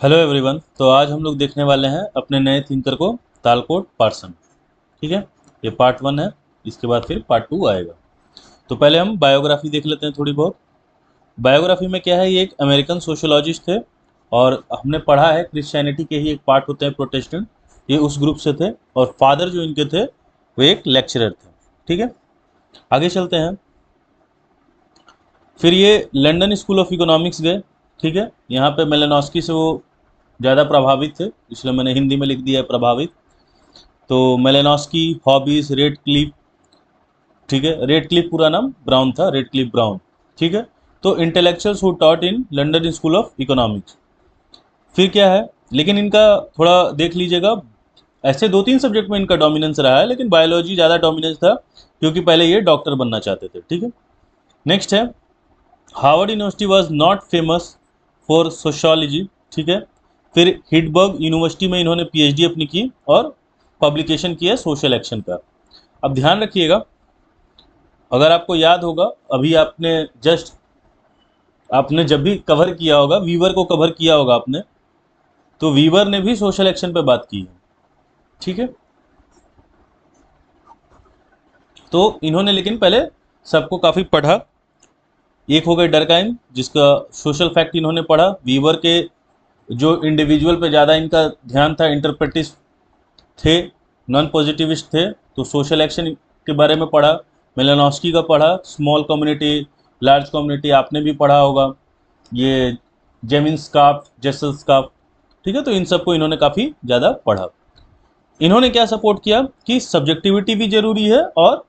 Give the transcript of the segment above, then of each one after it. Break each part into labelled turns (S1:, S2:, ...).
S1: Hello everyone. तो आज हम लोग देखने वाले हैं अपने नए थिंकर को, तालकोट पार्सन। ठीक है, ये पार्ट 1 है। इसके बाद फिर पार्ट 2 आएगा। तो पहले हम बायोग्राफी देख लेते हैं थोड़ी बहुत। बायोग्राफी में क्या है, ये एक अमेरिकन सोशोलॉजिस्ट थे और हमने पढ़ा है क्रिश्चियनिटी के ही एक पार्ट होते हैं प्रोटेस्टेंट, ये उस ग्रुप से थे। और फादर जो इनके थे वो एक लेक्चरर थे। ठीक है, आगे चलते हैं। फिर ये लंदन स्कूल ऑफ इकोनॉमिक्स गए। ठीक है, यहाँ पे मेलेनॉस्की से वो ज़्यादा प्रभावित थे, इसलिए मैंने हिंदी में लिख दिया है प्रभावित। तो मेलेनॉस्की, हॉबीज, रेड क्लिफ। ठीक है, रेड क्लिफ पूरा नाम ब्राउन था, रेड क्लिफ ब्राउन। ठीक है, तो intellectuals who taught in London school of economics. फिर क्या है, लेकिन इनका थोड़ा देख लीजिएगा, ऐसे दो तीन सब्जेक्ट में इनका डोमिनेंस रहा है, लेकिन बायोलॉजी ज़्यादा डोमिनेंस था क्योंकि पहले ये डॉक्टर बनना चाहते थे। ठीक है, नेक्स्ट है, Harvard university was not famous for sociology. ठीक है, फिर हिडबर्ग यूनिवर्सिटी में इन्होंने पीएचडी अपनी की और पब्लिकेशन किया सोशल एक्शन का। अब ध्यान रखिएगा, अगर आपको याद होगा, अभी आपने जब भी कवर किया होगा, वीवर को कवर किया होगा आपने, तो वीवर ने भी सोशल एक्शन पे बात की है। ठीक है, तो इन्होंने लेकिन पहले सबको काफ़ी पढ़ा। एक हो गए डरकाइम, जिसका सोशल फैक्ट इन्होंने पढ़ा। वीवर के जो इंडिविजुअल पे ज़्यादा इनका ध्यान था, इंटरप्रेटिस्ट थे, नॉन पॉजिटिविस्ट थे, तो सोशल एक्शन के बारे में पढ़ा। मेलानोस्की का पढ़ा, स्मॉल कम्युनिटी लार्ज कम्युनिटी आपने भी पढ़ा होगा, ये जेमिन स्काफ, जेसल स्काफ। ठीक है, तो इन सबको इन्होंने काफ़ी ज़्यादा पढ़ा। इन्होंने क्या सपोर्ट किया कि सब्जेक्टिविटी भी जरूरी है और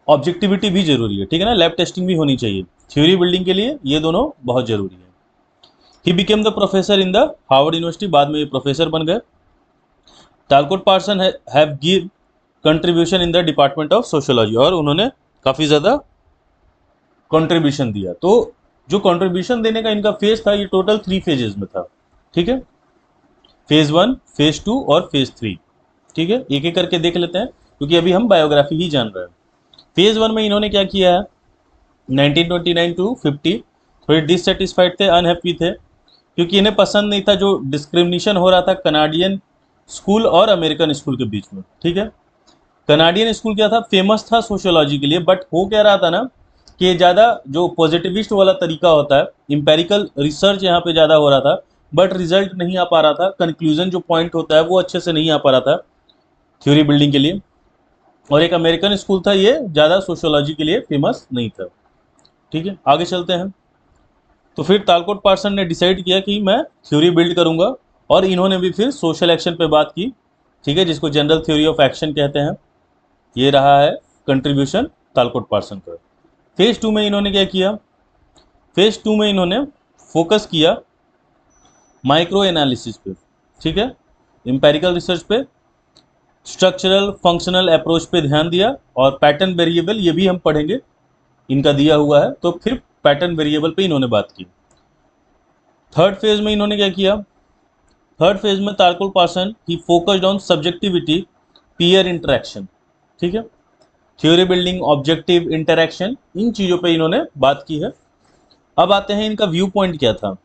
S1: ऑब्जेक्टिविटी भी जरूरी है। ठीक है ना, लैब टेस्टिंग भी होनी चाहिए थ्योरी बिल्डिंग के लिए, ये दोनों बहुत जरूरी है। He became the professor in the Harvard university, बाद में ये प्रोफेसर बन गए। Talcott Parson have give contribution in the department of sociology, और उन्होंने काफ़ी ज़्यादा कंट्रीब्यूशन दिया। तो जो कंट्रीब्यूशन देने का इनका फेज था, ये टोटल 3 फेजेस में था। ठीक है, फेज 1, फेज 2 और फेज 3। ठीक है, एक एक करके देख लेते हैं क्योंकि अभी हम बायोग्राफी ही जान रहे हैं। फेज 1 में इन्होंने क्या किया है, 1929 टू 50 थोड़े डिससेटिस्फाइड थे, अनहैप्पी थे, क्योंकि इन्हें पसंद नहीं था जो डिस्क्रिमिनेशन हो रहा था कनाडियन स्कूल और अमेरिकन स्कूल के बीच में। ठीक है, कनाडियन स्कूल क्या था, फेमस था सोशियोलॉजी के लिए, बट हो क्या रहा था ना कि ज़्यादा जो पॉजिटिविस्ट वाला तरीका होता है, इंपेरिकल रिसर्च यहाँ पे ज़्यादा हो रहा था, बट रिजल्ट नहीं आ पा रहा था, कंक्लूजन जो पॉइंट होता है वो अच्छे से नहीं आ पा रहा था थ्योरी बिल्डिंग के लिए। और एक अमेरिकन स्कूल था, ये ज़्यादा सोशियोलॉजी के लिए फेमस नहीं था। ठीक है, आगे चलते हैं। तो फिर तालकोट पार्सन ने डिसाइड किया कि मैं थ्योरी बिल्ड करूंगा, और इन्होंने भी फिर सोशल एक्शन पे बात की। ठीक है, जिसको जनरल थ्योरी ऑफ एक्शन कहते हैं। ये रहा है कंट्रीब्यूशन तालकोट पार्सन का। फेज 2 में इन्होंने क्या किया, फेज 2 में इन्होंने फोकस किया माइक्रो एनालिसिस पे। ठीक है, इंपेरिकल रिसर्च पे, स्ट्रक्चरल फंक्शनल अप्रोच पे ध्यान दिया, और पैटर्न वेरिएबल ये भी हम पढ़ेंगे, इनका दिया हुआ है, तो फिर पैटर्न वेरिएबल पे इन्होंने बात की। थर्ड फेज में इन्होंने क्या किया, थर्ड फेज में Talcott Parson he focused on subjectivity, peer interaction. ठीक है, थ्योरी बिल्डिंग, ऑब्जेक्टिव, इंटरेक्शन, इन चीज़ों पे इन्होंने बात की है। अब आते हैं इनका व्यू पॉइंट क्या था।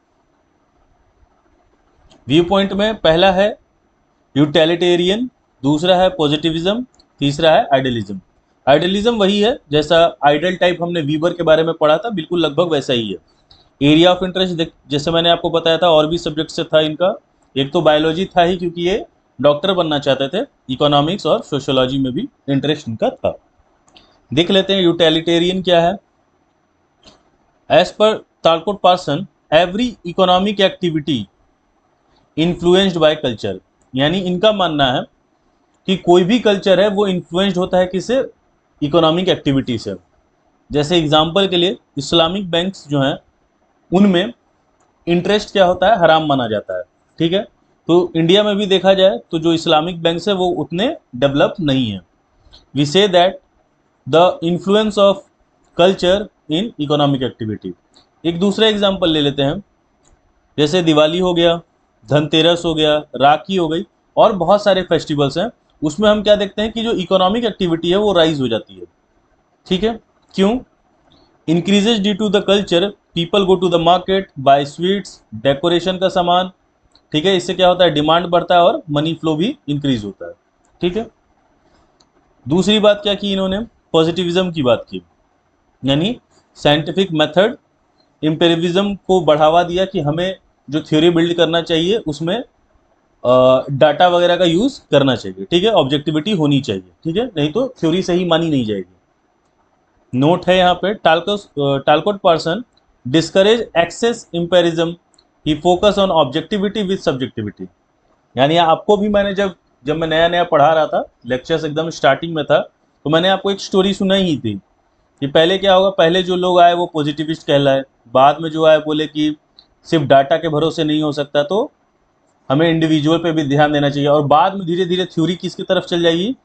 S1: व्यू पॉइंट में पहला है यूटिलिटेरियन, दूसरा है पॉजिटिविज्म, तीसरा है आइडियलिज्म। आइडियलिज्म वही है जैसा आइडल टाइप हमने वीवर के बारे में पढ़ा था, बिल्कुल लगभग वैसा ही है। एरिया ऑफ इंटरेस्ट जैसे मैंने आपको बताया था, और भी सब्जेक्ट से था इनका। एक तो बायोलॉजी था ही क्योंकि ये डॉक्टर बनना चाहते थे, इकोनॉमिक्स और सोशोलॉजी में भी इंटरेस्ट इनका था। देख लेते हैं यूटिलिटेरियन क्या है। As per Talcott Parson, every economic activity influenced by culture, यानी इनका मानना है कि कोई भी कल्चर है वो इन्फ्लुएंस्ड होता है किससे, इकोनॉमिक एक्टिविटी से। जैसे एग्जांपल के लिए इस्लामिक बैंक्स जो हैं, उनमें इंटरेस्ट क्या होता है, हराम माना जाता है। ठीक है, तो इंडिया में भी देखा जाए तो जो इस्लामिक बैंक्स है वो उतने डेवलप नहीं है। We say that the influence of culture in economic activity. एक दूसरा एग्जाम्पल ले लेते हैं, जैसे दिवाली हो गया, धनतेरस हो गया, राखी हो गई, और बहुत सारे फेस्टिवल्स हैं, उसमें हम क्या देखते हैं कि जो इकोनॉमिक एक्टिविटी है वो राइज हो जाती है। ठीक है, क्यों, increases due to the culture, people go to the market, buy sweets, decoration का सामान, ठीक है, इससे क्या होता है, डिमांड बढ़ता है और मनी फ्लो भी इंक्रीज होता है। ठीक है, दूसरी बात क्या की इन्होंने, पॉजिटिविज्म की बात की, यानी साइंटिफिक मेथड एम्पिरिज्म को बढ़ावा दिया कि हमें जो थ्योरी बिल्ड करना चाहिए उसमें डाटा वगैरह का यूज़ करना चाहिए। ठीक है, ऑब्जेक्टिविटी होनी चाहिए। ठीक है, नहीं तो थ्योरी सही मानी नहीं जाएगी। नोट है यहाँ पे, Talcott Parson discourage excess empiricism, he focus on objectivity with subjectivity. यानी आपको भी मैंने जब जब मैं नया नया पढ़ा रहा था, लेक्चर्स एकदम स्टार्टिंग में था, तो मैंने आपको एक स्टोरी सुनाई ही थी कि पहले क्या होगा, पहले जो लोग आए वो पॉजिटिविस्ट कहलाए, बाद में जो आए बोले कि सिर्फ डाटा के भरोसे नहीं हो सकता, तो हमें इंडिविजुअल पे भी ध्यान देना चाहिए, और बाद में धीरे धीरे थ्योरी किसकी तरफ चल जाएगी,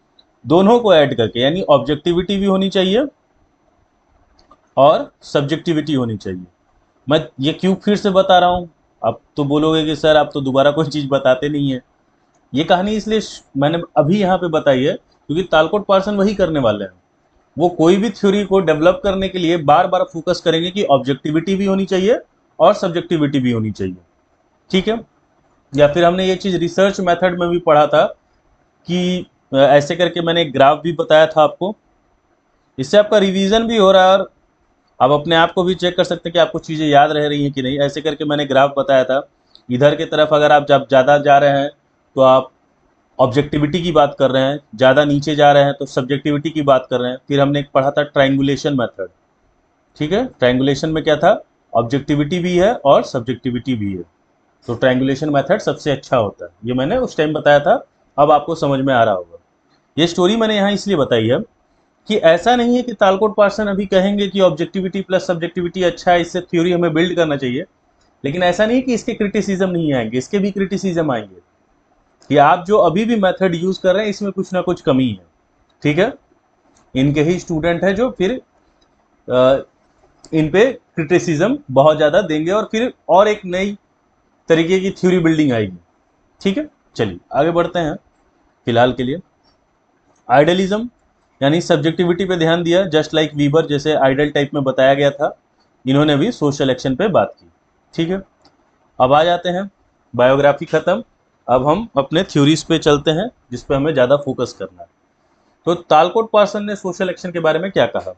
S1: दोनों को ऐड करके, यानी ऑब्जेक्टिविटी भी होनी चाहिए और सब्जेक्टिविटी होनी चाहिए। मैं ये क्यों फिर से बता रहा हूँ, आप तो बोलोगे कि सर आप तो दोबारा कोई चीज़ बताते नहीं है। ये कहानी इसलिए मैंने अभी यहाँ पे बताई है क्योंकि तालकोट पार्सन वही करने वाले हैं। वो कोई भी थ्योरी को डेवलप करने के लिए बार बार फोकस करेंगे कि ऑब्जेक्टिविटी भी होनी चाहिए और सब्जेक्टिविटी भी होनी चाहिए। ठीक है, या फिर हमने ये चीज़ रिसर्च मेथड में भी पढ़ा था कि ऐसे करके मैंने एक ग्राफ भी बताया था आपको, इससे आपका रिवीजन भी हो रहा है और आप अपने आप को भी चेक कर सकते हैं कि आपको चीज़ें याद रह रही हैं कि नहीं। ऐसे करके मैंने ग्राफ बताया था, इधर की तरफ अगर आप जब ज़्यादा जा रहे हैं तो आप ऑब्जेक्टिविटी की बात कर रहे हैं, ज़्यादा नीचे जा रहे हैं तो सब्जेक्टिविटी की बात कर रहे हैं। फिर हमने एक पढ़ा था ट्रायंगुलेशन मेथड। ठीक है, ट्रायंगुलेशन में क्या था, ऑब्जेक्टिविटी भी है और सब्जेक्टिविटी भी है, तो ट्रायंगुलेशन मेथड सबसे अच्छा होता है। ये मैंने उस टाइम बताया था, अब आपको समझ में आ रहा होगा। ये स्टोरी मैंने यहाँ इसलिए बताई है कि ऐसा नहीं है कि तालकोट पार्सन अभी कहेंगे कि ऑब्जेक्टिविटी प्लस सब्जेक्टिविटी अच्छा है, इससे थ्योरी हमें बिल्ड करना चाहिए, लेकिन ऐसा नहीं है कि इसके क्रिटिसिज्म नहीं आएंगे, इसके भी क्रिटिसिज्म आएंगे कि आप जो अभी भी मेथड यूज कर रहे हैं इसमें कुछ ना कुछ कमी है। ठीक है, इनके ही स्टूडेंट है जो फिर इन पे क्रिटिसिज्म बहुत ज़्यादा देंगे और फिर और एक नई तरीके की थ्योरी बिल्डिंग आएगी। ठीक है, चलिए आगे बढ़ते हैं। फिलहाल के लिए आइडलिज्म, यानी सब्जेक्टिविटी पे ध्यान दिया, जस्ट लाइक वीबर जैसे आइडल टाइप में बताया गया था, इन्होंने भी सोशल एक्शन पे बात की। ठीक है, अब आ जाते हैं, बायोग्राफी खत्म, अब हम अपने थ्योरीज पे चलते हैं जिस पे हमें ज़्यादा फोकस करना है। तो तालकोट पार्सन ने सोशल एक्शन के बारे में क्या कहा,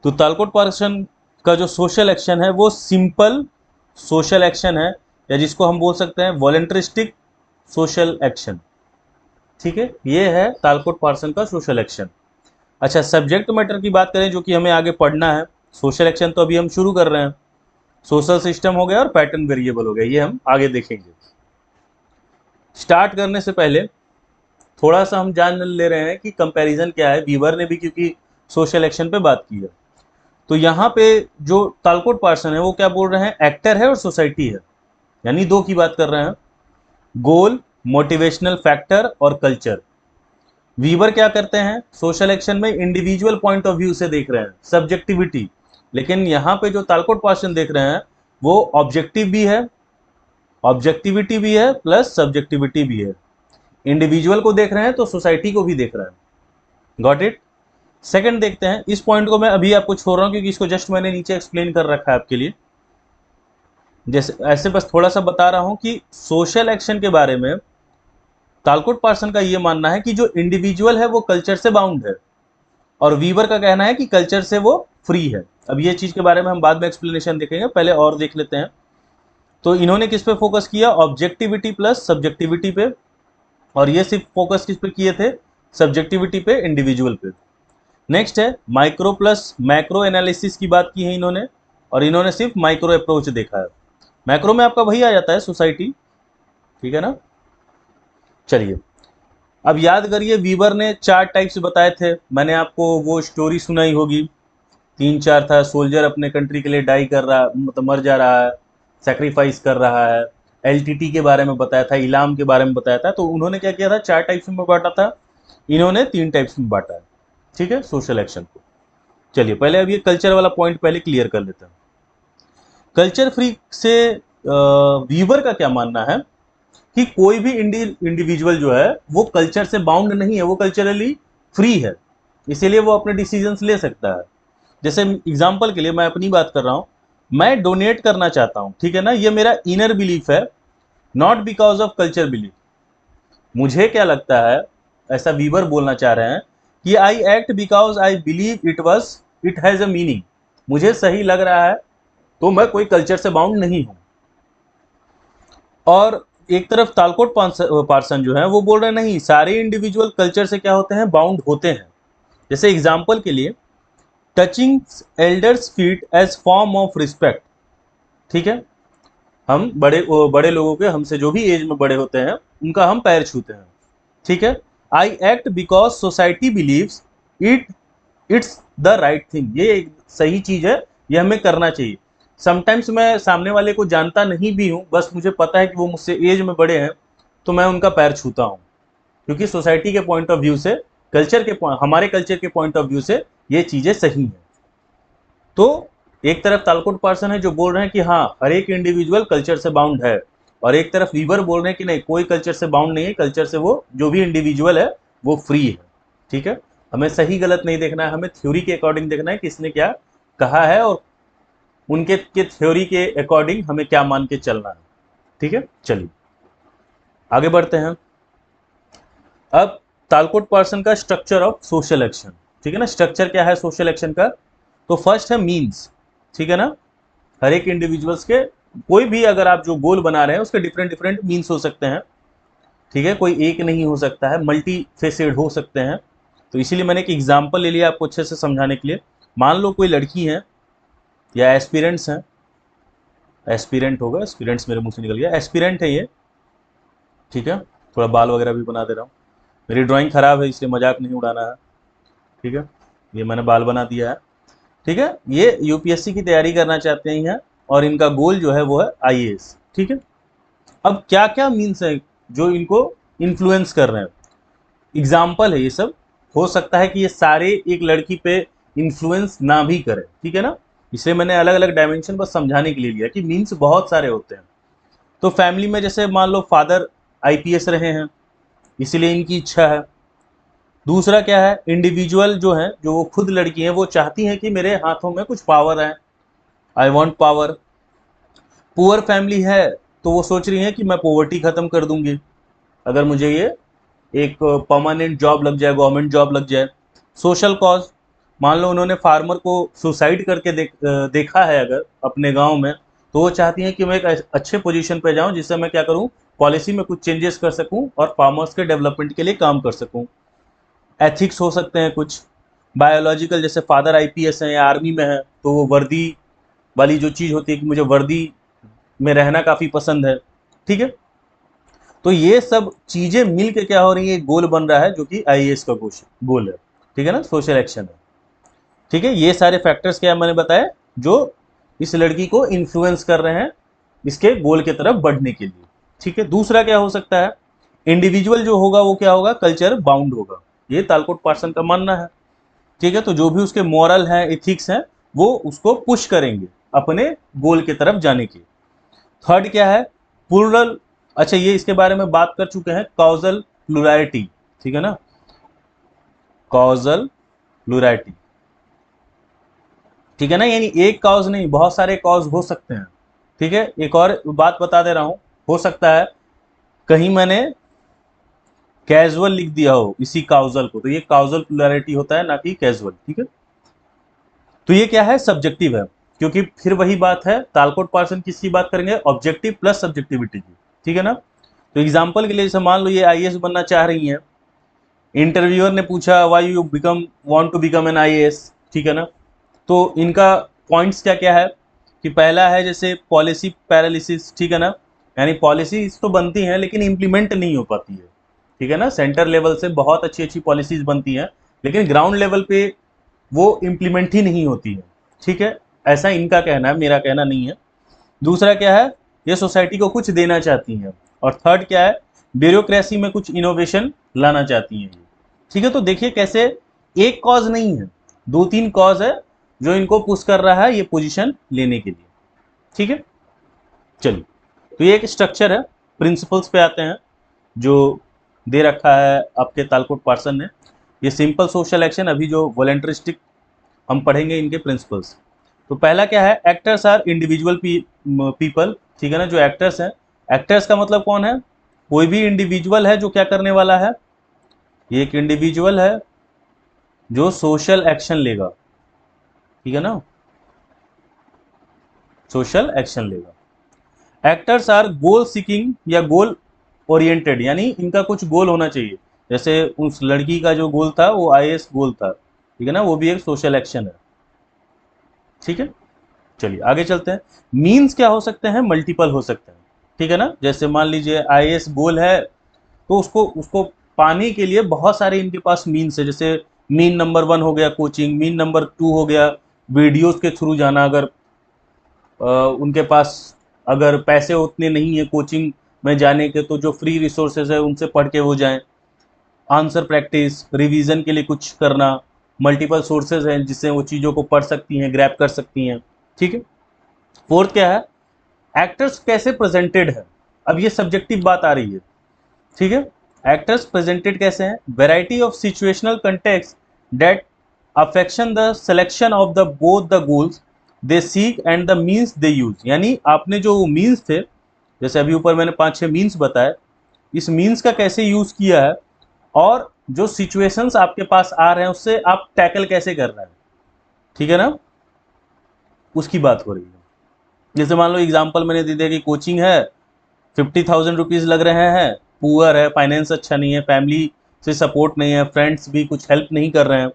S1: तो तालकोट पार्सन का जो सोशल एक्शन है वो सिंपल सोशल एक्शन है, या जिसको हम बोल सकते हैं वॉलंटरिस्टिक सोशल एक्शन। ठीक है, ये है तालकोट पार्सन का सोशल एक्शन। अच्छा, सब्जेक्ट मैटर की बात करें जो कि हमें आगे पढ़ना है, सोशल एक्शन तो अभी हम शुरू कर रहे हैं, सोशल सिस्टम हो गया और पैटर्न वेरिएबल हो गया, ये हम आगे देखेंगे। स्टार्ट करने से पहले थोड़ा सा हम जान ले रहे हैं कि कंपैरिजन क्या है। वीवर ने भी क्योंकि सोशल एक्शन पे बात की है, तो यहाँ पे जो तालकोट पार्सन है वो क्या बोल रहे हैं, एक्टर है और सोसाइटी है, यानी दो की बात कर रहे हैं, गोल, मोटिवेशनल फैक्टर और कल्चर। वीवर क्या करते हैं, सोशल एक्शन में इंडिविजुअल पॉइंट ऑफ व्यू से देख रहे हैं, सब्जेक्टिविटी, लेकिन यहाँ पे जो तालकोट पार्सन देख रहे हैं वो ऑब्जेक्टिव भी है, ऑब्जेक्टिविटी भी है प्लस सब्जेक्टिविटी भी है। इंडिविजुअल को देख रहे हैं तो सोसाइटी को भी देख रहे हैं। Got it. सेकंड देखते हैं, इस पॉइंट को मैं अभी आपको छोड़ रहा हूं क्योंकि इसको जस्ट मैंने नीचे एक्सप्लेन कर रखा है आपके लिए, जैसे ऐसे बस थोड़ा सा बता रहा हूं कि सोशल एक्शन के बारे में तालकोट पार्सन का ये मानना है कि जो इंडिविजुअल है वो कल्चर से बाउंड है, और वीवर का कहना है कि कल्चर से वो फ्री है। अब ये चीज के बारे में हम बाद में एक्सप्लेनेशन देखेंगे, पहले और देख लेते हैं। तो इन्होंने किस पे फोकस किया, ऑब्जेक्टिविटी प्लस सब्जेक्टिविटी पे, और ये सिर्फ फोकस किस पे किए थे, सब्जेक्टिविटी पे, इंडिविजुअल पे। नेक्स्ट है माइक्रो प्लस मैक्रो एनालिसिस की बात की है इन्होंने, और इन्होंने सिर्फ माइक्रो अप्रोच देखा है। मैक्रो में आपका वही आ जाता है, सोसाइटी। ठीक है ना, चलिए अब याद करिए, वीवर ने 4 टाइप्स बताए थे, मैंने आपको वो स्टोरी सुनाई होगी, 3-4 था, सोल्जर अपने कंट्री के लिए डाई कर रहा, मतलब मर जा रहा है, सेक्रीफाइस कर रहा है, एलटीटी के बारे में बताया था, इलाम के बारे में बताया था। तो उन्होंने क्या किया था, 4 टाइप्स में बांटा था, इन्होंने 3 टाइप्स में बांटा है। ठीक है, सोशल एक्शन को। चलिए पहले अब ये कल्चर वाला पॉइंट पहले क्लियर कर लेते हैं। कल्चर फ्री से वीवर का क्या मानना है कि कोई भी इंडिविजुअल जो है वो कल्चर से बाउंड नहीं है, वो कल्चरली फ्री है, इसीलिए वो अपने डिसीजंस ले सकता है। जैसे एग्जांपल के लिए मैं अपनी बात कर रहा हूँ, मैं डोनेट करना चाहता हूँ, ठीक है ना, ये मेरा इनर बिलीफ है not because of culture belief. मुझे क्या लगता है, ऐसा वीवर बोलना चाह रहे हैं कि I act because I believe it has a meaning. मुझे सही लग रहा है तो मैं कोई कल्चर से बाउंड नहीं हूं। और एक तरफ तालकोट पार्सन जो है वो बोल रहे हैं नहीं, सारे इंडिविजुअल कल्चर से क्या होते हैं, बाउंड होते हैं। जैसे एग्जाम्पल के लिए, touching elders feet as form of respect. ठीक है, हम बड़े लोगों के, हमसे जो भी एज में बड़े होते हैं उनका हम पैर छूते हैं। ठीक है, I act because society beliefs it it's the right thing. ये एक सही चीज है, ये हमें करना चाहिए। समटाइम्स मैं सामने वाले को जानता नहीं भी हूँ, बस मुझे पता है कि वो मुझसे एज में बड़े हैं, तो मैं उनका पैर छूता हूँ, क्योंकि सोसाइटी के पॉइंट ऑफ व्यू से, हमारे कल्चर के पॉइंट ऑफ व्यू से ये चीजें सही हैं। तो एक तरफ तालकोट पार्सन है जो बोल रहे हैं कि हाँ, हर एक इंडिविजुअल कल्चर से बाउंड है, और एक तरफ वीवर बोल रहे हैं कि नहीं, कोई कल्चर से बाउंड नहीं है, कल्चर से वो जो भी इंडिविजुअल है वो फ्री है। ठीक है, हमें सही गलत नहीं देखना है, हमें थ्योरी के अकॉर्डिंग देखना है किसने क्या कहा है, और उनके थ्योरी के अकॉर्डिंग हमें क्या मान के चलना है। ठीक है, चलिए आगे बढ़ते हैं। अब तालकोट पार्सन का स्ट्रक्चर ऑफ सोशल एक्शन। ठीक है ना, स्ट्रक्चर क्या है सोशल एक्शन का? तो फर्स्ट है मीन्स। ठीक है ना, हर एक इंडिविजुअल्स के, कोई भी अगर आप जो गोल बना रहे हैं उसके डिफरेंट डिफरेंट मीन्स हो सकते हैं। ठीक है, कोई एक नहीं हो सकता है, मल्टी फेसेड हो सकते हैं। तो इसीलिए मैंने एक एग्जाम्पल ले लिया आपको अच्छे से समझाने के लिए। मान लो कोई लड़की है या एस्पिरेंट्स हैं, एस्पिरेंट होगा, एस्पिरेंट्स मेरे मुंह से निकल गया, एस्पिरेंट है ये। ठीक है, थोड़ा बाल वगैरह भी बना दे रहा हूँ, मेरी ड्राइंग खराब है इसलिए मजाक नहीं उड़ाना है। ठीक है, ये मैंने बाल बना दिया है। ठीक है, ये यूपीएससी की तैयारी करना चाहते हैं और इनका गोल जो है वो है आईएएस। ठीक है, अब क्या क्या मीन्स है जो इनको इन्फ्लुएंस कर रहे हैं, एग्जाम्पल है ये सब। हो सकता है कि ये सारे एक लड़की पे इन्फ्लुएंस ना भी करें। ठीक है ना, इसलिए मैंने अलग अलग डायमेंशन बस समझाने के लिए लिया कि मीन्स बहुत सारे होते हैं। तो फैमिली में जैसे मान लो फादर आईपीएस रहे हैं, इसीलिए इनकी इच्छा है। दूसरा क्या है, इंडिविजुअल जो है, जो वो खुद लड़की है, वो चाहती हैं कि मेरे हाथों में कुछ पावर है, I want power. Poor family है तो वो सोच रही है कि मैं पॉवर्टी खत्म कर दूंगी अगर मुझे ये एक परमानेंट जॉब लग जाए, गवर्नमेंट जॉब लग जाए। सोशल कॉज, मान लो उन्होंने फार्मर को सुसाइड करके देखा है अगर अपने गांव में, तो वो चाहती हैं कि मैं एक अच्छे पोजीशन पे जाऊं जिससे मैं क्या करूं, पॉलिसी में कुछ चेंजेस कर सकूं और फार्मर्स के डेवलपमेंट के लिए काम कर सकूं। एथिक्स हो सकते हैं कुछ, बायोलॉजिकल, जैसे फादर आईपीएस हैं या आर्मी में है तो वो वर्दी वाली जो चीज़ होती है कि मुझे वर्दी में रहना काफ़ी पसंद है। ठीक है, तो ये सब चीज़ें मिल के क्या हो रही है, एक गोल बन रहा है जो कि आईएएस का गोल है। ठीक है ना, सोशल एक्शन है। ठीक है, ये सारे फैक्टर्स क्या मैंने बताया जो इस लड़की को इन्फ्लुएंस कर रहे हैं इसके गोल की तरफ बढ़ने के लिए। ठीक है, दूसरा क्या हो सकता है, इंडिविजुअल जो होगा वो क्या होगा, कल्चर बाउंड होगा, ये तालकोट पार्सन का मानना है। ठीक है, तो जो भी उसके मॉरल हैं, एथिक्स हैं, वो उसको पुश करेंगे अपने गोल की तरफ जाने की। थर्ड क्या है, प्लूरल। अच्छा, ये इसके बारे में बात कर चुके हैं, कॉजल प्लुरैलिटी। ठीक है ना, कॉजल प्लुरैलिटी। ठीक है ना, यानी एक कॉज नहीं, बहुत सारे कॉज हो सकते हैं। ठीक है, एक और बात बता दे रहा हूं, हो सकता है कहीं मैंने कैजुअल लिख दिया हो इसी काउजल को, तो ये काउजल प्लुरैलिटी होता है, ना कि कैजुअल। ठीक है, तो ये क्या है, सब्जेक्टिव है, क्योंकि फिर वही बात है, तालकोट पार्सन किसकी बात करेंगे, ऑब्जेक्टिव प्लस सब्जेक्टिविटी की। ठीक है ना, तो एग्जाम्पल के लिए जैसे मान लो ये आईएएस बनना चाह रही हैं, इंटरव्यूअर ने पूछा why you become want to become an IAS. ठीक है ना, तो इनका पॉइंट्स क्या क्या है कि पहला है जैसे पॉलिसी पैरालिसिस। ठीक है ना, यानी पॉलिसीज तो बनती हैं लेकिन इम्प्लीमेंट नहीं हो पाती है। ठीक है ना, सेंटर लेवल से बहुत अच्छी अच्छी पॉलिसीज बनती हैं लेकिन ग्राउंड लेवल पे वो इम्प्लीमेंट ही नहीं होती है। ठीक है, ऐसा इनका कहना है, मेरा कहना नहीं है। दूसरा क्या है, ये सोसाइटी को कुछ देना चाहती हैं। और थर्ड क्या है, ब्यूरोक्रेसी में कुछ इनोवेशन लाना चाहती हैं ये। ठीक है, तो देखिए कैसे एक कॉज नहीं है, दो तीन कॉज है जो इनको पुश कर रहा है ये पोजीशन लेने के लिए। ठीक है, चलिए, तो ये एक स्ट्रक्चर है। प्रिंसिपल्स पे आते हैं जो दे रखा है आपके तालकोट पार्सन ने। ये सिंपल सोशल एक्शन, अभी जो वॉलंटरिस्टिक हम पढ़ेंगे इनके प्रिंसिपल्स। तो पहला क्या है, एक्टर्स आर इंडिविजुअल पीपल। ठीक है ना, जो एक्टर्स हैं एक्टर्स का मतलब कौन है? कोई भी इंडिविजुअल है जो क्या करने वाला है, ये एक इंडिविजुअल है जो सोशल एक्शन लेगा, ठीक है ना, सोशल एक्शन लेगा। एक्टर्स आर गोल सीकिंग या गोल ओरिएंटेड, यानी इनका कुछ गोल होना चाहिए। जैसे उस लड़की का जो गोल था वो आईएएस गोल था, ठीक है ना, वो भी एक सोशल एक्शन है। ठीक है, चलिए आगे चलते हैं। मीन्स क्या हो सकते हैं? मल्टीपल हो सकते हैं, ठीक है ना। जैसे मान लीजिए आईएएस गोल है, तो उसको उसको पाने के लिए बहुत सारे इनके पास मीन्स है। जैसे मीन नंबर 1 हो गया कोचिंग, मीन नंबर 2 हो गया वीडियोस के थ्रू जाना, अगर उनके पास अगर पैसे उतने नहीं है कोचिंग में जाने के, तो जो फ्री रिसोर्सेज है उनसे पढ़ के वो जाएं। आंसर प्रैक्टिस, रिवीजन के लिए कुछ करना, मल्टीपल सोर्सेज हैं जिससे वो चीज़ों को पढ़ सकती हैं, ग्रैप कर सकती हैं। ठीक है। फोर्थ क्या है? एक्टर्स कैसे प्रेजेंटेड है? अब ये सब्जेक्टिव बात आ रही है, ठीक है। एक्टर्स प्रेजेंटेड कैसे हैं? Variety of situational context that affection the selection of the both the goals they seek and the means they use. यानी आपने जो मीन्स थे, जैसे अभी ऊपर मैंने 5-6 मीन्स बताए, इस मीन्स का कैसे यूज किया है, और जो सिचुएशंस आपके पास आ रहे हैं उससे आप टैकल कैसे कर रहे हैं, ठीक है ना, उसकी बात हो रही है। जैसे मान लो एग्जाम्पल मैंने दे दिया कि कोचिंग है, 50,000 रुपीज़ लग रहे हैं, पुअर है, फाइनेंस अच्छा नहीं है, फैमिली से सपोर्ट नहीं है, फ्रेंड्स भी कुछ हेल्प नहीं कर रहे हैं,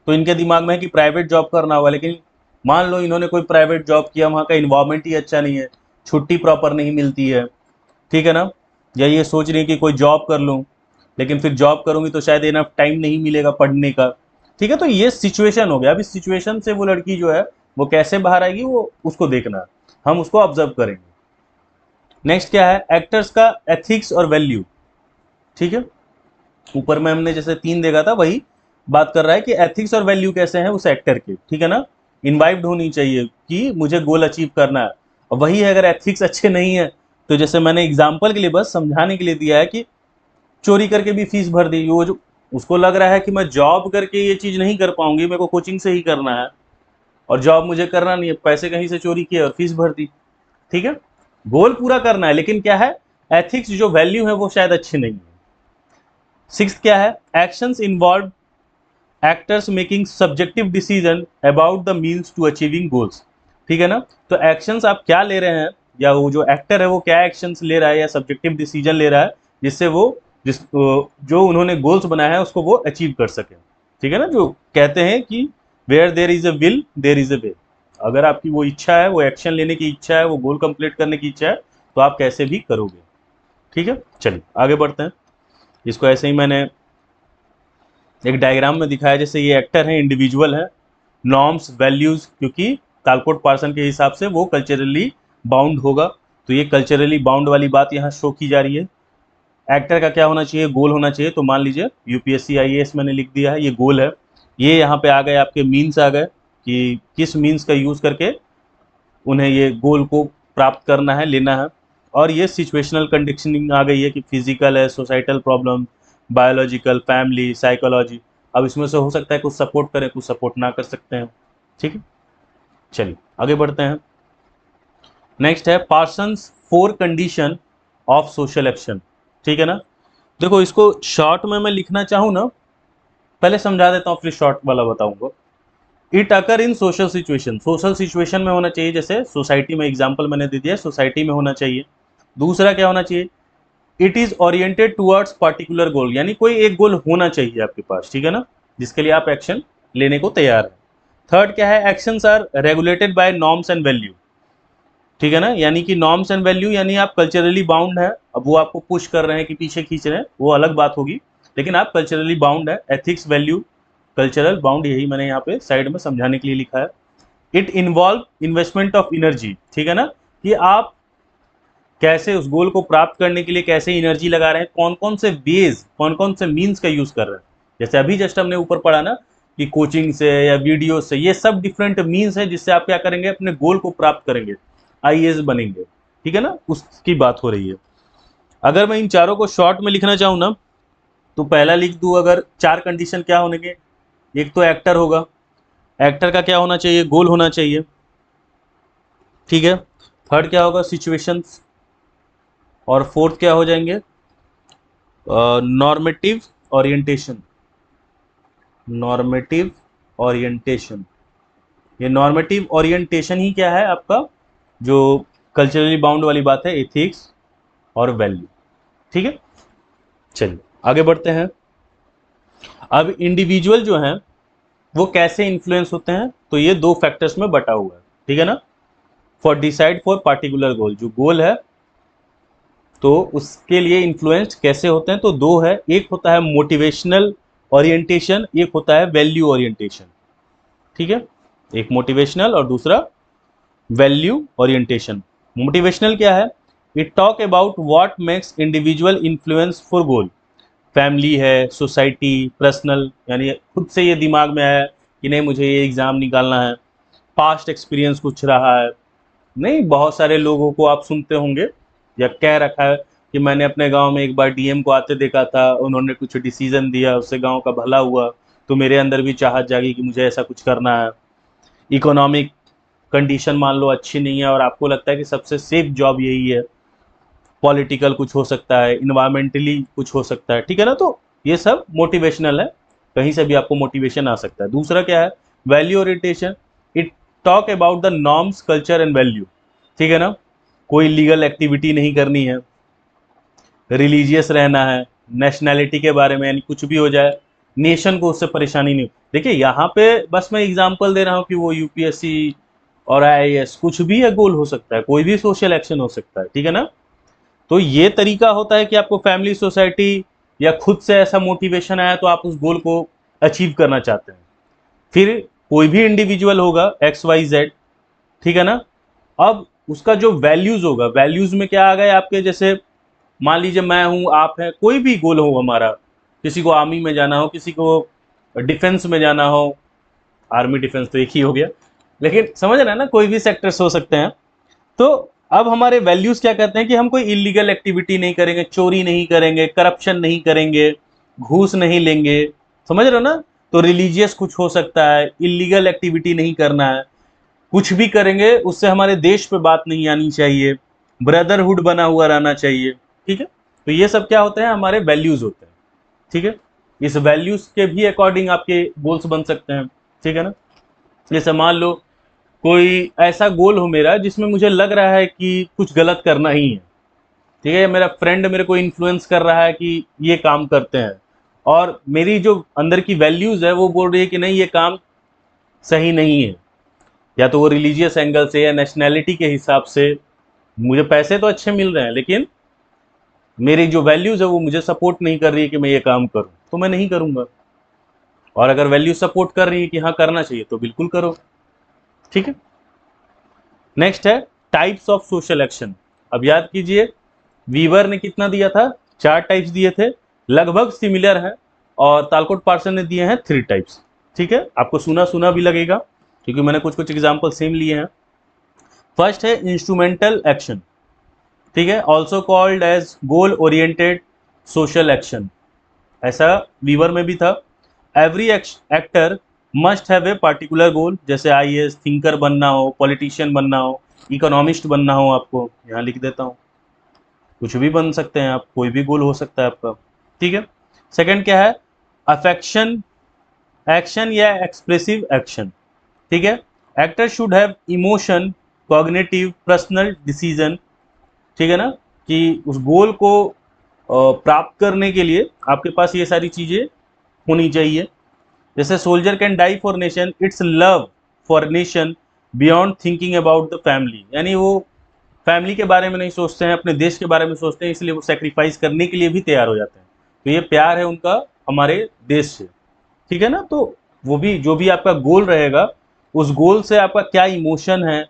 S1: तो इनके दिमाग में है कि प्राइवेट जॉब करना होगा। लेकिन मान लो इन्होंने कोई प्राइवेट जॉब किया, वहाँ का इन्वायरमेंट ही अच्छा नहीं है, छुट्टी प्रॉपर नहीं मिलती है, ठीक है ना, या ये सोच रही है कि कोई जॉब कर लूँ, लेकिन फिर जॉब करूँगी तो शायद इनफ टाइम नहीं मिलेगा पढ़ने का, ठीक है। तो ये सिचुएशन हो गया। अब इस सिचुएशन से वो लड़की जो है वो कैसे बाहर आएगी, वो उसको देखना है, हम उसको ऑब्जर्व करेंगे। नेक्स्ट क्या है? एक्टर्स का एथिक्स और वैल्यू, ठीक है। ऊपर में हमने जैसे 3 देखा था, वही बात कर रहा है कि एथिक्स और वैल्यू कैसे हैं उस एक्टर के, ठीक है ना। इन्वाइव्ड होनी चाहिए कि मुझे गोल अचीव करना है, और वही है अगर एथिक्स अच्छे नहीं है, तो जैसे मैंने एग्जाम्पल के लिए बस समझाने के लिए दिया है कि चोरी करके भी फीस भर दी, वो जो उसको लग रहा है कि मैं जॉब करके ये चीज़ नहीं कर पाऊंगी, मेरे को कोचिंग से ही करना है, और जॉब मुझे करना नहीं है, पैसे कहीं से चोरी किए और फीस भर दी, ठीक है। गोल पूरा करना है, लेकिन क्या है, एथिक्स जो वैल्यू है वो शायद अच्छी नहीं है। सिक्स्थ क्या है? Actions involve actors making subjective decision about the means to achieving goals, ठीक है ना। तो एक्शंस आप क्या ले रहे हैं, या वो जो एक्टर है वो क्या एक्शंस ले रहा है या सब्जेक्टिव डिसीजन ले रहा है, जिससे वो जो उन्होंने गोल्स बनाया है उसको वो अचीव कर सके, ठीक है ना। जो कहते हैं कि where there is a will there is a way, अगर आपकी वो इच्छा है, वो एक्शन लेने की इच्छा है, वो गोल कंप्लीट करने की इच्छा है, तो आप कैसे भी करोगे, ठीक है। चलिए आगे बढ़ते हैं। इसको ऐसे ही मैंने एक डायग्राम में दिखाया, जैसे ये एक्टर है, इंडिविजुअल है, नॉर्म्स वैल्यूज, क्योंकि तालकोट पार्सन के हिसाब से वो कल्चरली बाउंड होगा, तो ये कल्चरली बाउंड वाली बात यहाँ शो की जा रही है। एक्टर का क्या होना चाहिए? गोल होना चाहिए। तो मान लीजिए यूपीएससी आईएएस मैंने लिख दिया है, ये गोल है। ये यहाँ पे आ गए आपके मीन्स आ गए कि किस मीन्स का यूज़ करके उन्हें ये गोल को प्राप्त करना है, लेना है। और ये सिचुएशनल कंडीशनिंग आ गई है कि फिजिकल है, societal problem, biological, family, psychology. अब इसमें से हो सकता है कुछ सपोर्ट करें, कुछ सपोर्ट ना कर सकते हैं, ठीक है। चलिए आगे बढ़ते हैं। नेक्स्ट है Parsons 4 condition of social action, ठीक है ना। देखो इसको शॉर्ट में मैं लिखना चाहूँ ना, पहले समझा देता हूँ फिर शॉर्ट वाला बताऊंगा। It occur in social situation, social situation में होना चाहिए, जैसे सोसाइटी में, एग्जाम्पल मैंने दे दिया, सोसाइटी में होना चाहिए। दूसरा क्या होना चाहिए? It is oriented towards particular goal, यानी कोई एक गोल होना चाहिए आपके पास, ठीक है ना, जिसके लिए आप एक्शन लेने को तैयार है। थर्ड क्या है? Actions are regulated by norms and value, ठीक है ना, यानी कि नॉर्म्स एंड वैल्यू, यानी आप कल्चरली बाउंड है। अब वो आपको पुश कर रहे हैं कि पीछे खींच रहे हैं, वो अलग बात होगी, लेकिन आप कल्चरली बाउंड है। एथिक्स, वैल्यू, कल्चरल बाउंड, यही मैंने यहाँ पे साइड में समझाने के लिए लिखा है। It involve investment of energy, ठीक है ना, कि आप कैसे उस गोल को प्राप्त करने के लिए कैसे एनर्जी लगा रहे हैं, कौन कौन से वेज, कौन कौन से मीन्स का यूज कर रहे हैं। जैसे अभी जस्ट हमने ऊपर पढ़ा ना कि कोचिंग से या वीडियो से, ये सब डिफरेंट मीन्स है जिससे आप क्या करेंगे, अपने गोल को प्राप्त करेंगे, आईएएस बनेंगे, ठीक है ना, उसकी बात हो रही है। अगर मैं इन चारों को शॉर्ट में लिखना चाहूँ ना, तो पहला लिख दूँ, अगर 4 कंडीशन क्या होंगे, एक तो एक्टर होगा, एक्टर का क्या होना चाहिए? गोल होना चाहिए, ठीक है। थर्ड क्या होगा? सिचुएशंस, और फोर्थ क्या हो जाएंगे, नॉर्मेटिव ओरिएंटेशन। नॉर्मेटिव ओरिएंटेशन, ये नॉर्मेटिव ओरिएंटेशन ही क्या है आपका, जो कल्चरली बाउंड वाली बात है, एथिक्स और वैल्यू। ठीक है, चलिए आगे बढ़ते हैं। अब इंडिविजुअल जो हैं वो कैसे इन्फ्लुएंस होते हैं, तो ये दो फैक्टर्स में बटा हुआ है, ठीक है ना। फॉर डिसाइड फॉर पार्टिकुलर गोल, जो गोल है तो उसके लिए इन्फ्लुएंस्ड कैसे होते हैं, तो दो है, एक होता है मोटिवेशनल ओरिएंटेशन, एक होता है वैल्यू ओरिएंटेशन। ठीक है, एक मोटिवेशनल और दूसरा वैल्यू ओरिएंटेशन। मोटिवेशनल क्या है, it talk about what makes individual influence for goal. Family है, सोसाइटी, पर्सनल, यानी खुद से ये दिमाग में है कि नहीं मुझे ये एग्ज़ाम निकालना है, पास्ट एक्सपीरियंस कुछ रहा है, नहीं बहुत सारे लोगों को आप सुनते होंगे या कह रखा है कि मैंने अपने गांव में एक बार डीएम को आते देखा था, उन्होंने कुछ डिसीजन दिया, उससे गांव का भला हुआ, तो मेरे अंदर भी चाहत जागी कि मुझे ऐसा कुछ करना है। इकोनॉमिक कंडीशन मान लो अच्छी नहीं है और आपको लगता है कि सबसे सेफ जॉब यही है, पॉलिटिकल कुछ हो सकता है, इन्वायरमेंटली कुछ हो सकता है, ठीक है ना। तो ये सब मोटिवेशनल है, कहीं से भी आपको मोटिवेशन आ सकता है। दूसरा क्या है, value orientation, it talk about the norms, culture and value. ठीक है ना, कोई लीगल एक्टिविटी नहीं करनी है, रिलीजियस रहना है, नेशनैलिटी के बारे में, यानी कुछ भी हो जाए नेशन को उससे परेशानी नहीं हो। देखिए यहाँ पे बस मैं एग्जांपल दे रहा हूँ कि वो यूपीएससी और आईएएस कुछ भी है, गोल हो सकता है, कोई भी सोशल एक्शन हो सकता है, ठीक है ना। तो ये तरीका होता है कि आपको फैमिली, सोसाइटी या खुद से ऐसा मोटिवेशन आया तो आप उस गोल को अचीव करना चाहते हैं। फिर कोई भी इंडिविजुअल होगा एक्स वाई जेड, ठीक है ना। अब उसका जो वैल्यूज होगा, वैल्यूज में क्या आ गए आपके, जैसे मान लीजिए मैं हूं, आप हैं, कोई भी गोल हो हमारा, किसी को आर्मी में जाना हो, किसी को डिफेंस में जाना हो, आर्मी डिफेंस तो एक ही हो गया, लेकिन समझ रहे हैं ना, कोई भी सेक्टर्स हो सकते हैं। तो अब हमारे वैल्यूज क्या कहते हैं कि हम कोई इलीगल एक्टिविटी नहीं करेंगे, चोरी नहीं करेंगे, करप्शन नहीं करेंगे, घूस नहीं लेंगे, समझ रहे हो ना। तो रिलीजियस कुछ हो सकता है, इलीगल एक्टिविटी नहीं करना है, कुछ भी करेंगे उससे हमारे देश पे बात नहीं आनी चाहिए, ब्रदरहुड बना हुआ रहना चाहिए, ठीक है। तो ये सब क्या होते हैं, हमारे वैल्यूज होते हैं, ठीक है। इस वैल्यूज के भी अकॉर्डिंग आपके गोल्स बन सकते हैं, ठीक है ना। जैसे मान लो कोई ऐसा गोल हो मेरा जिसमें मुझे लग रहा है कि कुछ गलत करना ही है, ठीक है, मेरा फ्रेंड मेरे को इन्फ्लुएंस कर रहा है कि ये काम करते हैं, और मेरी जो अंदर की वैल्यूज है वो बोल रही है कि नहीं ये काम सही नहीं है, या तो वो रिलीजियस एंगल से या नेशनैलिटी के हिसाब से, मुझे पैसे तो अच्छे मिल रहे हैं लेकिन मेरी जो वैल्यूज है वो मुझे सपोर्ट नहीं कर रही है कि मैं ये काम करूं, तो मैं नहीं करूंगा। और अगर वैल्यू सपोर्ट कर रही है कि हाँ करना चाहिए तो बिल्कुल करो, ठीक है। नेक्स्ट है टाइप्स ऑफ सोशल एक्शन। अब याद कीजिए वीवर ने कितना दिया था, 4 टाइप्स दिए थे, लगभग सिमिलर है, और तालकोट पार्सन ने दिए हैं 3 टाइप्स, ठीक है। आपको सुना सुना भी लगेगा क्योंकि मैंने कुछ कुछ एग्जाम्पल सेम लिए हैं। फर्स्ट है इंस्ट्रूमेंटल एक्शन, ठीक है, also called as goal oriented social action, ऐसा वीवर में भी था। Every actor must have a particular goal, जैसे आईएएस थिंकर बनना हो, पॉलिटिशियन बनना हो, इकोनॉमिस्ट बनना हो, आपको यहाँ लिख देता हूँ, कुछ भी बन सकते हैं आप, कोई भी गोल हो सकता है आपका, ठीक है। सेकंड क्या है, अफेक्शन एक्शन या एक्सप्रेसिव एक्शन, ठीक है। Actor should have emotion, cognitive, personal decision, ठीक है ना, कि उस गोल को प्राप्त करने के लिए आपके पास ये सारी चीजें होनी चाहिए। जैसे soldier can die for nation, it's love for nation beyond thinking about the family, यानी वो फैमिली के बारे में नहीं सोचते हैं, अपने देश के बारे में सोचते हैं, इसलिए वो सेक्रीफाइस करने के लिए भी तैयार हो जाते हैं। तो ये प्यार है उनका हमारे देश से, ठीक है ना। तो वो भी जो भी आपका गोल रहेगा, उस गोल से आपका क्या इमोशन है,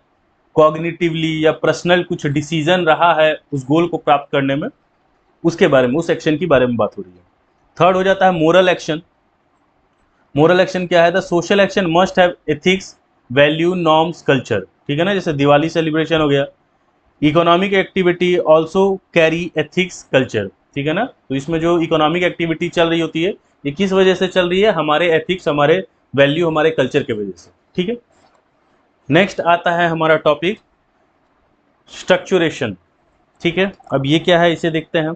S1: कॉग्निटिवली या पर्सनल कुछ डिसीजन रहा है उस गोल को प्राप्त करने में, उसके बारे में, उस एक्शन के बारे में बात हो रही है। थर्ड हो जाता है मोरल एक्शन। मोरल एक्शन क्या है, the social action must have ethics, value, norms, culture, ठीक है ना। जैसे दिवाली सेलिब्रेशन हो गया, economic activity also carry ethics, culture, ठीक है ना। तो इसमें जो इकोनॉमिक एक्टिविटी चल रही होती है ये किस वजह से चल रही है, हमारे एथिक्स, हमारे वैल्यू, हमारे कल्चर के वजह से, ठीक है। नेक्स्ट आता है हमारा टॉपिक स्ट्रक्चुरेशन, ठीक है, अब ये क्या है इसे देखते हैं।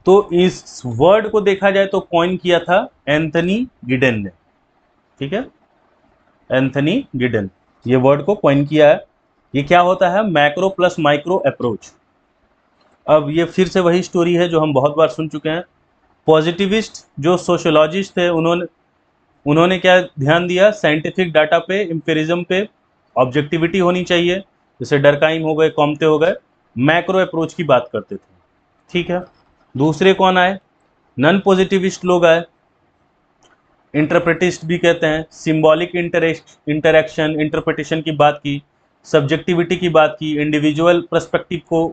S1: तो इस वर्ड को देखा जाए तो कॉइन किया था एंथनी गिडेन ने। ठीक है, एंथनी गिडेन ये वर्ड को कॉइन किया है। ये क्या होता है, मैक्रो प्लस माइक्रो अप्रोच। अब ये फिर से वही स्टोरी है जो हम बहुत बार सुन चुके हैं। पॉजिटिविस्ट जो सोशियोलॉजिस्ट थे उन्होंने उन्होंने क्या ध्यान दिया, साइंटिफिक डाटा पे, एम्पिरिज्म पे, ऑब्जेक्टिविटी होनी चाहिए, जैसे डरकाइम हो गए, कॉम्ते हो गए, मैक्रो अप्रोच की बात करते थे। ठीक है, दूसरे कौन आए, नॉन पॉजिटिविस्ट लोग आए, इंटरप्रेटिस्ट भी कहते हैं, सिंबॉलिक इंटरेक्शन इंटरप्रिटेशन की बात की, सब्जेक्टिविटी की बात की, इंडिविजुअल पर्सपेक्टिव को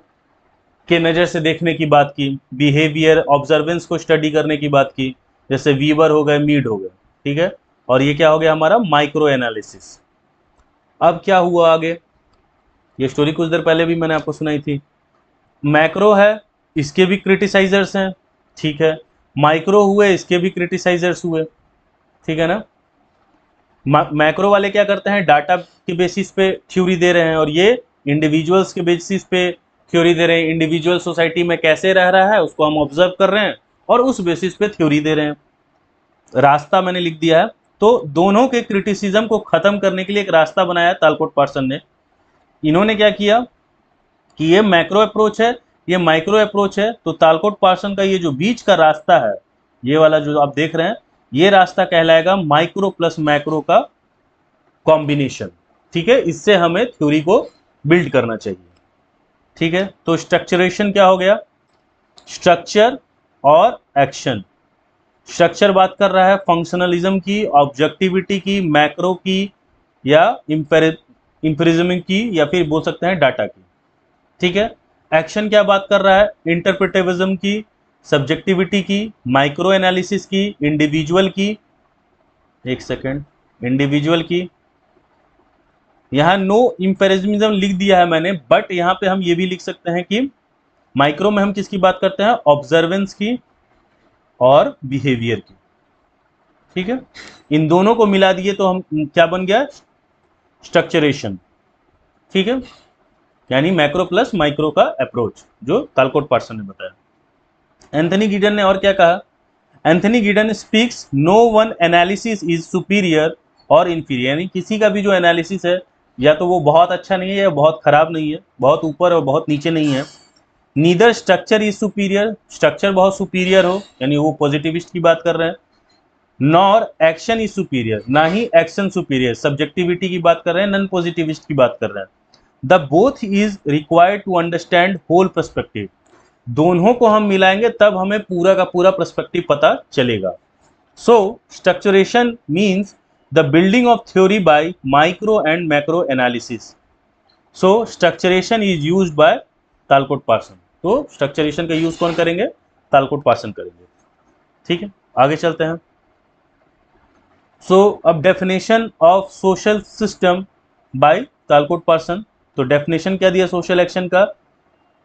S1: के नज़र से देखने की बात की, बिहेवियर ऑब्जर्वेंस को स्टडी करने की बात की, जैसे वीवर हो गए, मीड हो गए। ठीक है, और ये क्या हो गया हमारा माइक्रो एनालिसिस। अब क्या हुआ आगे, ये स्टोरी कुछ देर पहले भी मैंने आपको सुनाई थी। मैक्रो है, इसके भी क्रिटिसाइजर्स हैं। ठीक है, माइक्रो हुए, इसके भी क्रिटिसाइजर्स हुए। ठीक है ना, मैक्रो वाले क्या करते हैं, डाटा के बेसिस पे थ्योरी दे रहे हैं, और ये इंडिविजुअल्स के बेसिस पे थ्योरी दे रहे हैं। इंडिविजुअल सोसाइटी में कैसे रह रहा है उसको हम ऑब्जर्व कर रहे हैं और उस बेसिस पे थ्योरी दे रहे हैं। रास्ता मैंने लिख दिया है। तो दोनों के क्रिटिसिज्म को खत्म करने के लिए एक रास्ता बनाया तालकोट पार्सन ने। इन्होंने क्या किया कि ये मैक्रो अप्रोच है, ये माइक्रो अप्रोच है, तो तालकोट पार्सन का ये जो बीच का रास्ता है, ये वाला जो आप देख रहे हैं, ये रास्ता कहलाएगा माइक्रो प्लस मैक्रो का कॉम्बिनेशन। ठीक है, इससे हमें थ्योरी को बिल्ड करना चाहिए। ठीक है, तो स्ट्रक्चरेशन क्या हो गया, स्ट्रक्चर और एक्शन। स्ट्रक्चर बात कर रहा है फंक्शनलिज्म की, ऑब्जेक्टिविटी की, मैक्रो की, या इंपेरिज्म की, या फिर बोल सकते हैं डाटा की। ठीक है, एक्शन क्या बात कर रहा है, इंटरप्रिटेविज्म की, सब्जेक्टिविटी की, माइक्रो एनालिसिस की, इंडिविजुअल की, एक सेकेंड, इंडिविजुअल की। यहाँ नो इंपेरिज्म लिख दिया है मैंने, बट यहाँ पे हम ये भी लिख सकते हैं कि माइक्रो में हम किसकी बात करते हैं, ऑब्जर्वेंस की और बिहेवियर की। ठीक है, इन दोनों को मिला दिए तो हम क्या बन गया, स्ट्रक्चरेशन। ठीक है, यानी मैक्रो प्लस माइक्रो का अप्रोच जो तालकोट पार्सन ने बताया। एंथनी गिडन ने और क्या कहा, Anthony Giddens speaks no one analysis is superior और इंफीरियर, यानी किसी का भी जो एनालिसिस है या तो वो बहुत अच्छा नहीं है या बहुत खराब नहीं है, बहुत ऊपर और बहुत नीचे नहीं है। Neither structure is superior, structure बहुत सुपीरियर हो, यानी वो पॉजिटिविस्ट की बात कर रहे हैं। नॉर एक्शन इज सुपीरियर, ना ही एक्शन सुपीरियर, सब्जेक्टिविटी की बात कर रहे हैं, नॉन पॉजिटिविस्ट की बात कर रहे हैं। The both is required to understand whole perspective, दोनों को हम मिलाएंगे तब हमें पूरा का पूरा पर्सपेक्टिव पता चलेगा। So structuration means the building of theory by micro and macro analysis. So structuration is used by Talcott Parson. तो स्ट्रक्चरेशन का यूज कौन करेंगे, तालकोट पार्सन करेंगे। ठीक है, आगे चलते हैं। सो अब definition of social system by Talcott Parson. तो डेफिनेशन क्या दिया सोशल एक्शन का,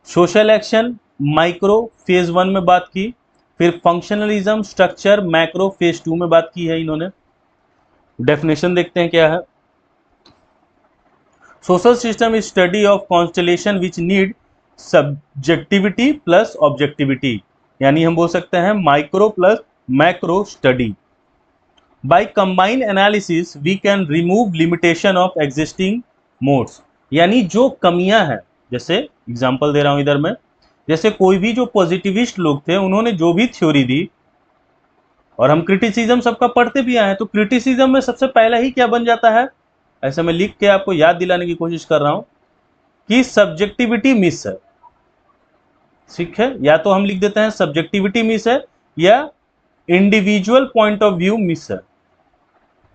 S1: सोशल एक्शन माइक्रो फेज 1 में बात की, फिर फंक्शनलिज्म स्ट्रक्चर मैक्रो फेज 2 में बात की है इन्होंने। डेफिनेशन देखते हैं क्या है, social system is study of constellation which need subjectivity plus objectivity, यानी हम बोल सकते हैं micro plus macro study. By combined analysis we can remove limitation of existing modes, यानी जो कमियां हैं, जैसे एग्जांपल दे रहा हूं इधर में, जैसे कोई भी जो पॉजिटिविस्ट लोग थे उन्होंने जो भी थ्योरी दी, और हम क्रिटिसिज्म सबका पढ़ते भी आए हैं, तो क्रिटिसिज्म में सबसे पहले ही क्या बन जाता है, ऐसे मैं लिख के आपको याद दिलाने की कोशिश कर रहा हूं कि सब्जेक्टिविटी मिस है। ठीक है, या तो हम लिख देते हैं सब्जेक्टिविटी मिस है या individual point of view miss है,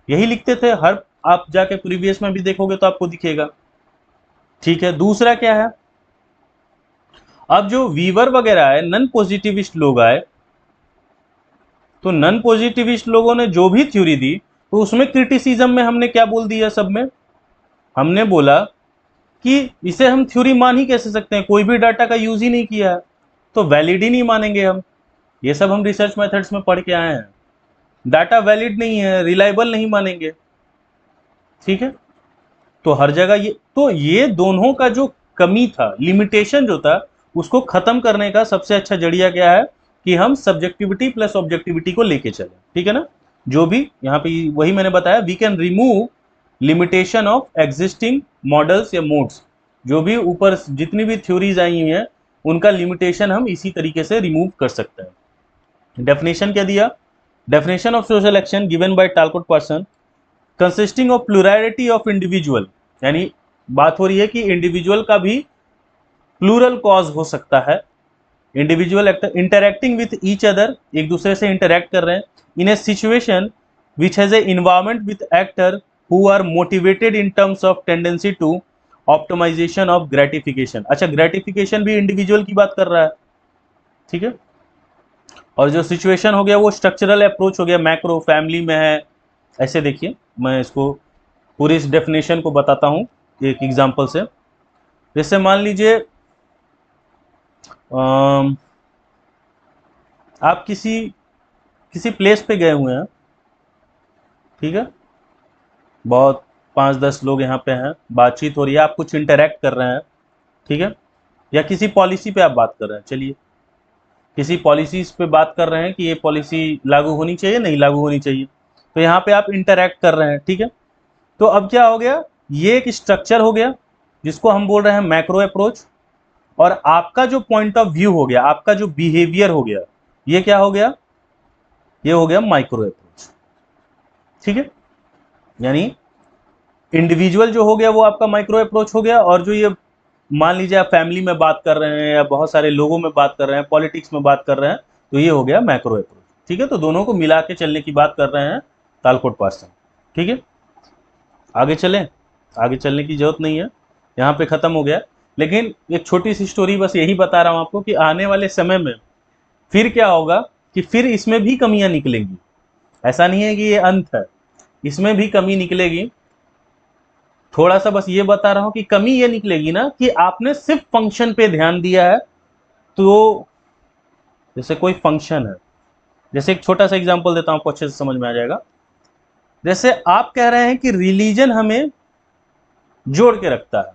S1: यही लिखते थे हर, आप जाके प्रीवियस में भी देखोगे तो आपको दिखेगा। ठीक है, दूसरा क्या है, अब जो वीवर वगैरह आए, नॉन पॉजिटिविस्ट लोग आए, तो नॉन पॉजिटिविस्ट लोगों ने जो भी थ्योरी दी तो उसमें क्रिटिसिज्म में हमने क्या बोल दिया, सब में हमने बोला कि इसे हम थ्योरी मान ही कैसे सकते हैं, कोई भी डाटा का यूज ही नहीं किया है तो वैलिड ही नहीं मानेंगे हम। ये सब हम रिसर्च मेथड्स में पढ़ के आए हैं, डाटा वैलिड नहीं है, रिलायबल नहीं मानेंगे। ठीक है, तो हर जगह ये, तो ये दोनों का जो कमी था, लिमिटेशन जो था, उसको खत्म करने का सबसे अच्छा जरिया क्या है कि हम सब्जेक्टिविटी प्लस ऑब्जेक्टिविटी को लेके चले, ठीक है ना। जो भी यहाँ पे वही मैंने बताया, we can remove limitation of existing models या मोड्स। जो भी ऊपर जितनी भी थ्योरीज आई हुई हैं उनका लिमिटेशन हम इसी तरीके से रिमूव कर सकते हैं। डेफिनेशन क्या दिया, definition of social action given by Talcott Parson consisting of plurality of individual, यानी बात हो रही है कि इंडिविजुअल का भी प्लूरल कॉज हो सकता है। Individual interacting with each other, एक दूसरे से इंटरैक्ट कर रहे हैं in a situation which has a environment with actor who are motivated in terms of tendency to optimization of gratification. अच्छा, ग्रेटिफिकेशन भी इंडिविजुअल की बात कर रहा है, ठीक है। और जो सिचुएशन हो गया वो स्ट्रक्चरल अप्रोच हो गया, मैक्रो फैमिली में है। ऐसे देखिए, मैं इसको पूरी इस डेफिनेशन को बताता हूँ एक एग्जांपल से। जैसे मान लीजिए आप किसी प्लेस पे गए हुए हैं, ठीक है, बहुत 5-10 लोग यहाँ पे हैं, बातचीत हो रही है, आप कुछ इंटरेक्ट कर रहे हैं, ठीक है, या किसी पॉलिसी पे आप बात कर रहे हैं, चलिए किसी पॉलिसीज पे बात कर रहे हैं कि ये पॉलिसी लागू होनी चाहिए नहीं लागू होनी चाहिए, तो यहाँ पे आप इंटरेक्ट कर रहे हैं, ठीक है। तो अब क्या हो गया, ये एक स्ट्रक्चर हो गया जिसको हम बोल रहे हैं मैक्रो अप्रोच, और आपका जो पॉइंट ऑफ व्यू हो गया, आपका जो बिहेवियर हो गया, ये क्या हो गया, ये हो गया माइक्रो अप्रोच, ठीक है। यानी इंडिविजुअल जो हो गया वो आपका माइक्रो अप्रोच हो गया, और जो ये मान लीजिए आप फैमिली में बात कर रहे हैं या बहुत सारे लोगों में बात कर रहे हैं, पॉलिटिक्स में बात कर रहे हैं, तो ये हो गया मैक्रो अप्रोच, ठीक है। तो दोनों को मिला के चलने की बात कर रहे हैं टालकोट पार्सन, ठीक है। आगे चलें, आगे चलने की जरूरत नहीं है, यहाँ पे खत्म हो गया। लेकिन एक छोटी सी स्टोरी बस यही बता रहा हूँ आपको कि आने वाले समय में फिर क्या होगा कि फिर इसमें भी कमियां निकलेंगी। ऐसा नहीं है कि ये अंत है, इसमें भी कमी निकलेगी। थोड़ा सा बस ये बता रहा हूं कि कमी ये निकलेगी ना कि आपने सिर्फ फंक्शन पे ध्यान दिया है। तो जैसे कोई फंक्शन है, जैसे एक छोटा सा एग्जांपल देता हूं, आपको अच्छे से समझ में आ जाएगा। जैसे आप कह रहे हैं कि रिलीजन हमें जोड़ के रखता है,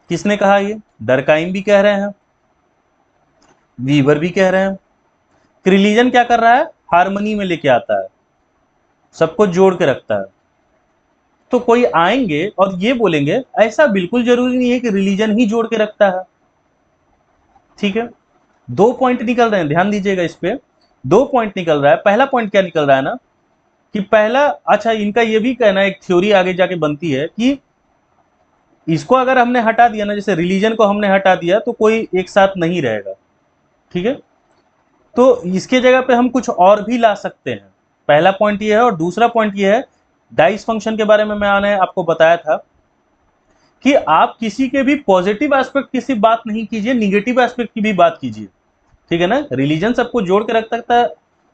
S1: किसने कहा ये, डरकाइम भी कह रहे हैं, वीवर भी कह रहे हैं कि रिलीजन क्या कर रहा है, हार्मनी में लेके आता है, सबको जोड़ के रखता है। तो कोई आएंगे और ये बोलेंगे ऐसा बिल्कुल जरूरी नहीं है कि रिलीजन ही जोड़ के रखता है, ठीक है। दो पॉइंट निकल रहे हैं, ध्यान दीजिएगा इस पे, दो पॉइंट निकल रहा है। पहला पॉइंट क्या निकल रहा है ना कि पहला, अच्छा इनका ये भी कहना है, एक थ्योरी आगे जाके बनती है कि इसको अगर हमने हटा दिया ना, जैसे रिलीजन को हमने हटा दिया तो कोई एक साथ नहीं रहेगा, ठीक है। तो इसके जगह पे हम कुछ और भी ला सकते हैं, पहला पॉइंट ये है। और दूसरा पॉइंट ये है, डाइस फंक्शन के बारे में मैंने आपको बताया था कि आप किसी के भी पॉजिटिव एस्पेक्ट की सिर्फ बात नहीं कीजिए, निगेटिव एस्पेक्ट की भी बात कीजिए, ठीक है ना। रिलीजन सबको जोड़ के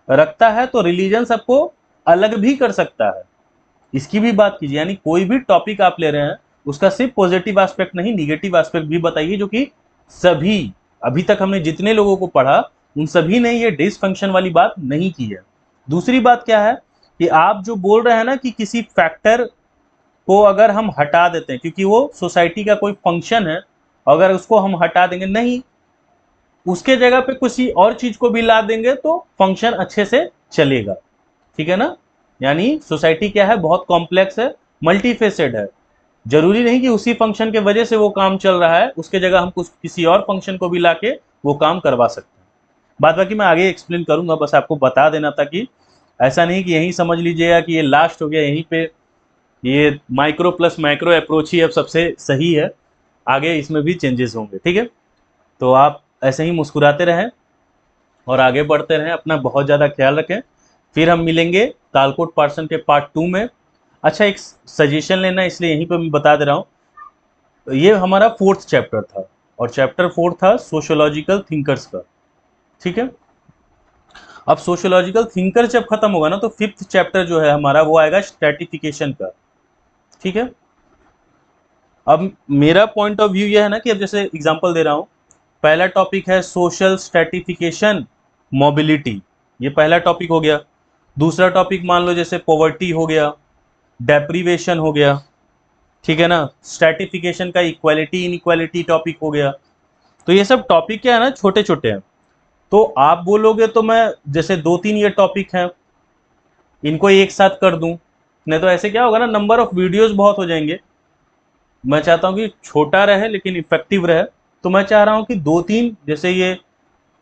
S1: रखता है तो रिलीजन सबको अलग भी कर सकता है, इसकी भी बात कीजिए। यानी कोई भी टॉपिक आप ले रहे हैं उसका सिर्फ पॉजिटिव एस्पेक्ट नहीं, निगेटिव एस्पेक्ट भी बताइए, जो कि सभी अभी तक हमने जितने लोगों को पढ़ा उन सभी ने ये डिसफंक्शन वाली बात नहीं की है। दूसरी बात क्या है कि आप जो बोल रहे हैं ना कि किसी फैक्टर को अगर हम हटा देते हैं क्योंकि वो सोसाइटी का कोई फंक्शन है, अगर उसको हम हटा देंगे, नहीं उसके जगह पे किसी और चीज को भी ला देंगे तो फंक्शन अच्छे से चलेगा, ठीक है ना। यानी सोसाइटी क्या है, बहुत कॉम्प्लेक्स है, मल्टीफेसेड है। जरूरी नहीं कि उसी फंक्शन के वजह से वो काम चल रहा है, उसके जगह हम कुछ किसी और फंक्शन को भी लाके वो काम करवा सकते हैं। बात बाकी मैं आगे एक्सप्लेन करूंगा, बस आपको बता देना था कि ऐसा नहीं कि यही समझ लीजिएगा कि ये लास्ट हो गया, यहीं पे ये माइक्रो प्लस माइक्रो अप्रोच ही अब सबसे सही है, आगे इसमें भी चेंजेस होंगे, ठीक है। तो आप ऐसे ही मुस्कुराते रहें और आगे बढ़ते रहें, अपना बहुत ज़्यादा ख्याल रखें। फिर हम मिलेंगे टालकोट पार्सन के पार्ट 2 में। अच्छा, एक सजेशन लेना इसलिए यहीं पर मैं बता दे रहा हूँ, ये हमारा 4th चैप्टर था और चैप्टर 4 था सोशियोलॉजिकल थिंकर्स का, ठीक है। अब सोशियोलॉजिकल थिंकर जब खत्म होगा ना तो 5th चैप्टर जो है हमारा वो आएगा स्ट्रैटिफिकेशन का, ठीक है। अब मेरा पॉइंट ऑफ व्यू ये है ना कि अब जैसे एग्जांपल दे रहा हूँ, पहला टॉपिक है सोशल स्ट्रैटिफिकेशन मोबिलिटी, ये पहला टॉपिक हो गया। दूसरा टॉपिक मान लो जैसे पॉवर्टी हो गया, डेप्रीवेशन हो गया, ठीक है ना, स्ट्रैटिफिकेशन का इक्वालिटी इनइक्वालिटी टॉपिक हो गया। तो ये सब टॉपिक क्या है ना, छोटे छोटे हैं। तो आप बोलोगे तो मैं जैसे 2-3 ये टॉपिक हैं, इनको एक साथ कर दूं, नहीं तो ऐसे क्या होगा ना, नंबर ऑफ वीडियोस बहुत हो जाएंगे। मैं चाहता हूं कि छोटा रहे लेकिन इफेक्टिव रहे। तो मैं चाह रहा हूं कि 2-3, जैसे ये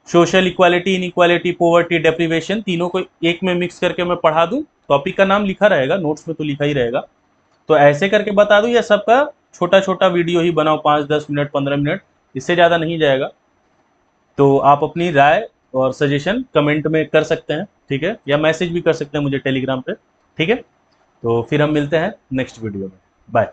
S1: social equality inequality poverty deprivation, तीनों को एक में मिक्स करके मैं पढ़ा दूं। टॉपिक का नाम लिखा रहेगा, नोट्स में तो लिखा ही रहेगा। तो ऐसे करके बता दूं, या सबका छोटा छोटा वीडियो ही बनाओ, 5-10 मिनट 15 मिनट, इससे ज़्यादा नहीं जाएगा। तो आप अपनी राय और सजेशन कमेंट में कर सकते हैं, ठीक है, या मैसेज भी कर सकते हैं मुझे टेलीग्राम पे। ठीक है, तो फिर हम मिलते हैं नेक्स्ट वीडियो में। बाय।